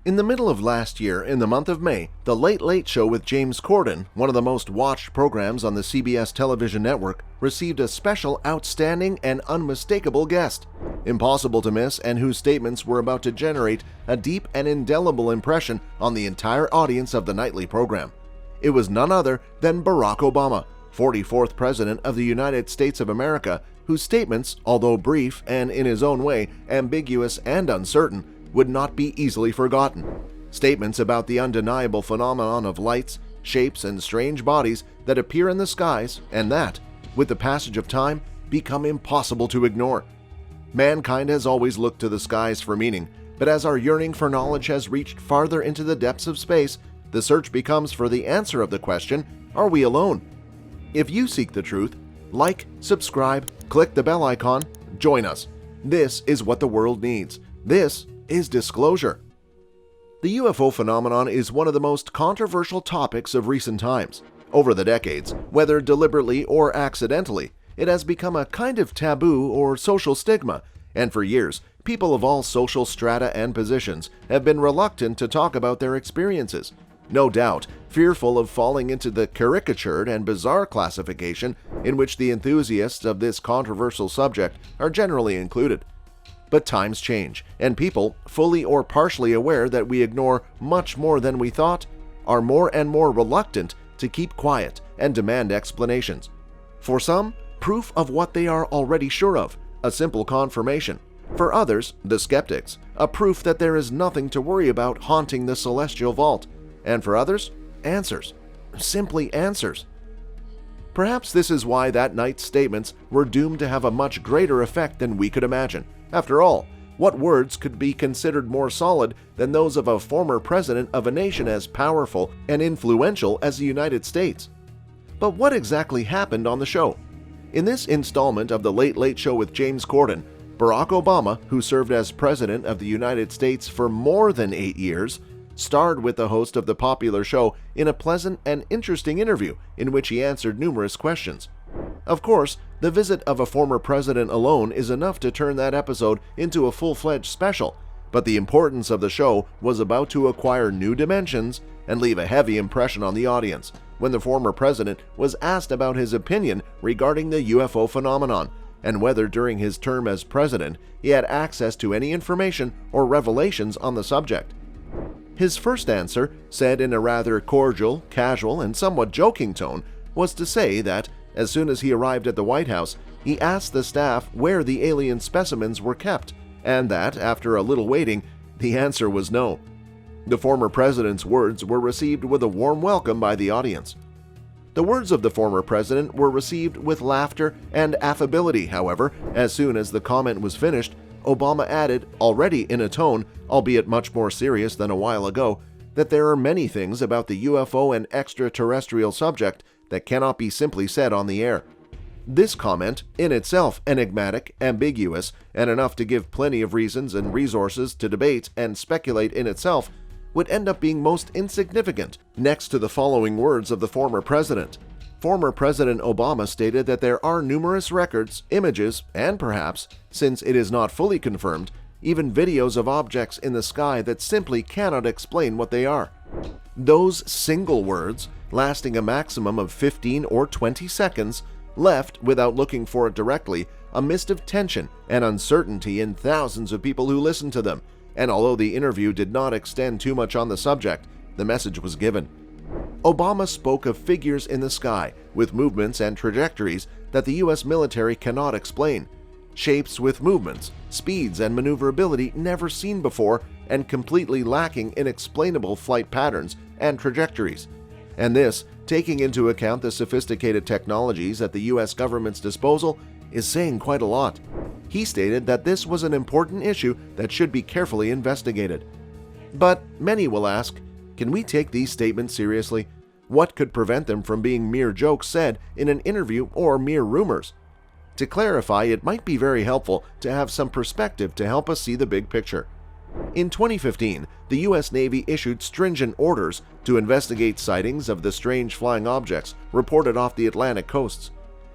In the middle of last year, in the month of May, The Late Late Show with James Corden, one of the most watched programs on the CBS television network, received a special, outstanding, and unmistakable guest, impossible to miss, and whose statements were about to generate a deep and indelible impression on the entire audience of the nightly program. It was none other than Barack Obama, 44th President of the United States of America, whose statements, although brief and in his own way ambiguous and uncertain, would not be easily forgotten. Statements about the undeniable phenomenon of lights, shapes, and strange bodies that appear in the skies and that, with the passage of time, become impossible to ignore. Mankind has always looked to the skies for meaning, but as our yearning for knowledge has reached farther into the depths of space, the search becomes for the answer of the question, are we alone? If you seek the truth, like, subscribe, click the bell icon, join us. This is what the world needs. This is disclosure. The UFO phenomenon is one of the most controversial topics of recent times. Over the decades, whether deliberately or accidentally, it has become a kind of taboo or social stigma, and for years, people of all social strata and positions have been reluctant to talk about their experiences. No doubt, fearful of falling into the caricatured and bizarre classification in which the enthusiasts of this controversial subject are generally included. But times change, and people, fully or partially aware that we ignore much more than we thought, are more and more reluctant to keep quiet and demand explanations. For some, proof of what they are already sure of, a simple confirmation. For others, the skeptics, a proof that there is nothing to worry about haunting the celestial vault. And for others, answers. Simply answers. Perhaps this is why that night's statements were doomed to have a much greater effect than we could imagine. After all, what words could be considered more solid than those of a former president of a nation as powerful and influential as the United States? But what exactly happened on the show? In this installment of The Late Late Show with James Corden, Barack Obama, who served as President of the United States for more than 8 years, starred with the host of the popular show in a pleasant and interesting interview in which he answered numerous questions. Of course, the visit of a former president alone is enough to turn that episode into a full-fledged special, but the importance of the show was about to acquire new dimensions and leave a heavy impression on the audience when the former president was asked about his opinion regarding the UFO phenomenon and whether during his term as president he had access to any information or revelations on the subject. His first answer, said in a rather cordial, casual, and somewhat joking tone, was to say that as soon as he arrived at the White House, he asked the staff where the alien specimens were kept, and that, after a little waiting, the answer was no. The former president's words were received with a warm welcome by the audience. The words of the former president were received with laughter and affability, however. As soon as the comment was finished, Obama added, already in a tone, albeit much more serious than a while ago, that there are many things about the UFO and extraterrestrial subject that cannot be simply said on the air. This comment, in itself enigmatic, ambiguous, and enough to give plenty of reasons and resources to debate and speculate in itself, would end up being most insignificant next to the following words of the former president. Former President Obama stated that there are numerous records, images, and perhaps, since it is not fully confirmed, even videos of objects in the sky that simply cannot explain what they are. Those single words, lasting a maximum of 15 or 20 seconds, left, without looking for it directly, a mist of tension and uncertainty in thousands of people who listened to them, and although the interview did not extend too much on the subject, the message was given. Obama spoke of figures in the sky with movements and trajectories that the U.S. military cannot explain, shapes with movements, speeds, and maneuverability never seen before and completely lacking in explainable flight patterns and trajectories. And this, taking into account the sophisticated technologies at the U.S. government's disposal, is saying quite a lot. He stated that this was an important issue that should be carefully investigated. But many will ask, can we take these statements seriously? What could prevent them from being mere jokes said in an interview or mere rumors? To clarify, it might be very helpful to have some perspective to help us see the big picture. In 2015, the U.S. Navy issued stringent orders to investigate sightings of the strange flying objects reported off the Atlantic coasts.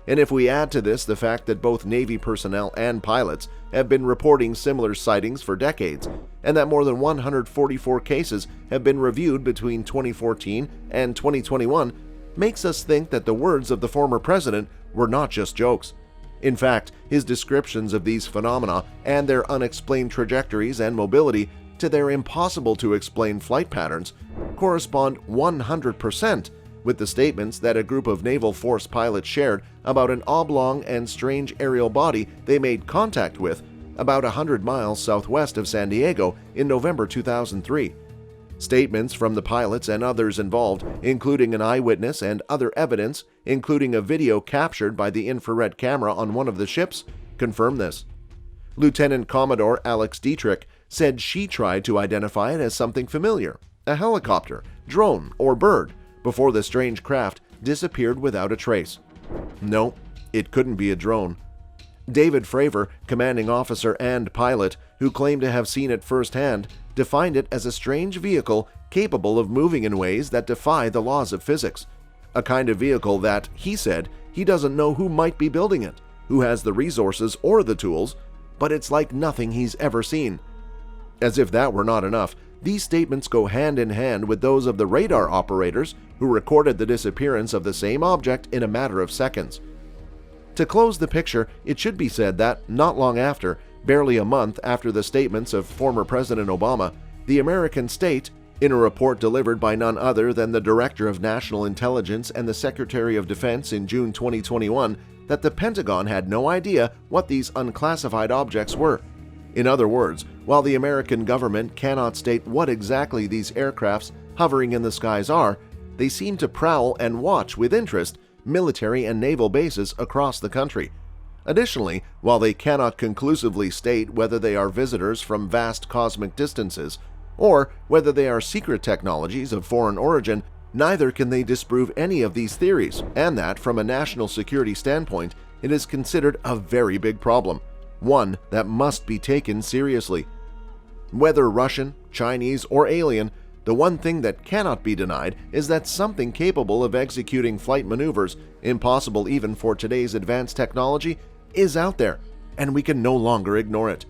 And if we add to this the fact that both Navy personnel and pilots have been reporting similar sightings for decades, and that more than 144 cases have been reviewed between 2014 and 2021, makes us think that the words of the former president were not just jokes. In fact, his descriptions of these phenomena and their unexplained trajectories and mobility to their impossible-to-explain flight patterns correspond 100% with the statements that a group of Naval Force pilots shared about an oblong and strange aerial body they made contact with about 100 miles southwest of San Diego in November 2003. Statements from the pilots and others involved, including an eyewitness and other evidence, including a video captured by the infrared camera on one of the ships, confirm this. Lieutenant Commodore Alex Dietrich said she tried to identify it as something familiar, a helicopter, drone, or bird, before the strange craft disappeared without a trace. No, it couldn't be a drone. David Fravor, commanding officer and pilot, who claimed to have seen it firsthand, defined it as a strange vehicle capable of moving in ways that defy the laws of physics. A kind of vehicle that, he said, he doesn't know who might be building it, who has the resources or the tools, but it's like nothing he's ever seen. As if that were not enough, these statements go hand in hand with those of the radar operators who recorded the disappearance of the same object in a matter of seconds. To close the picture, it should be said that, not long after, barely a month after the statements of former President Obama, the American state, in a report delivered by none other than the Director of National Intelligence and the Secretary of Defense in June 2021, that the Pentagon had no idea what these unclassified objects were. In other words, while the American government cannot state what exactly these aircrafts hovering in the skies are, they seem to prowl and watch with interest military and naval bases across the country. Additionally, while they cannot conclusively state whether they are visitors from vast cosmic distances or whether they are secret technologies of foreign origin, neither can they disprove any of these theories, and that, from a national security standpoint, it is considered a very big problem, one that must be taken seriously. Whether Russian, Chinese, or alien, the one thing that cannot be denied is that something capable of executing flight maneuvers, impossible even for today's advanced technology, is out there, and we can no longer ignore it.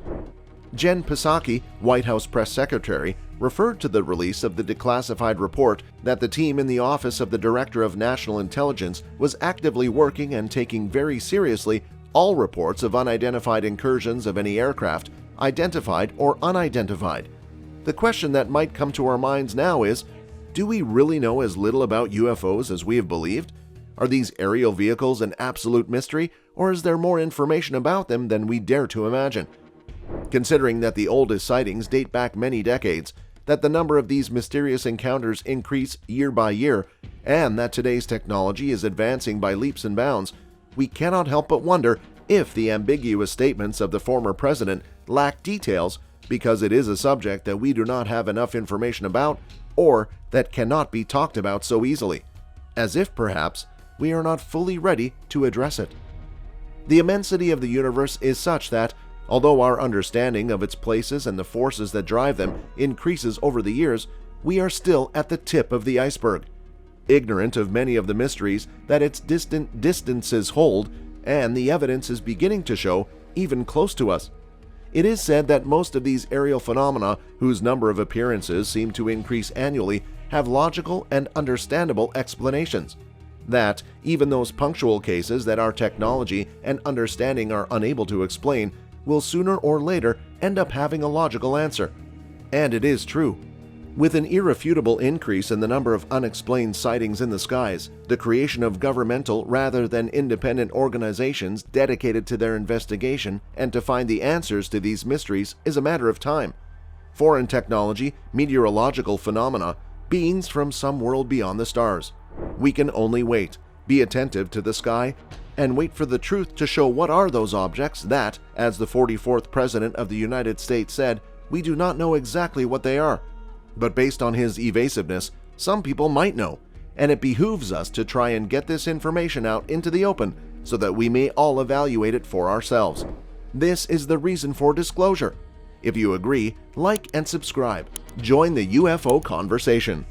Jen Psaki, White House press secretary, referred to the release of the declassified report that the team in the Office of the Director of National Intelligence was actively working and taking very seriously all reports of unidentified incursions of any aircraft, identified or unidentified. The question that might come to our minds now is, do we really know as little about UFOs as we have believed? Are these aerial vehicles an absolute mystery, or is there more information about them than we dare to imagine? Considering that the oldest sightings date back many decades, that the number of these mysterious encounters increase year by year, and that today's technology is advancing by leaps and bounds, we cannot help but wonder if the ambiguous statements of the former president lack details because it is a subject that we do not have enough information about or that cannot be talked about so easily, as if perhaps we are not fully ready to address it. The immensity of the universe is such that, although our understanding of its places and the forces that drive them increases over the years, we are still at the tip of the iceberg, ignorant of many of the mysteries that its distant distances hold, and the evidence is beginning to show even close to us. It is said that most of these aerial phenomena, whose number of appearances seem to increase annually, have logical and understandable explanations. That even those punctual cases that our technology and understanding are unable to explain will sooner or later end up having a logical answer. And it is true. With an irrefutable increase in the number of unexplained sightings in the skies, the creation of governmental rather than independent organizations dedicated to their investigation and to find the answers to these mysteries is a matter of time. Foreign technology, meteorological phenomena, beings from some world beyond the stars. We can only wait, be attentive to the sky, and wait for the truth to show what are those objects that, as the 44th President of the United States said, we do not know exactly what they are. But based on his evasiveness, some people might know, and it behooves us to try and get this information out into the open so that we may all evaluate it for ourselves. This is the reason for disclosure. If you agree, like and subscribe. Join the UFO conversation.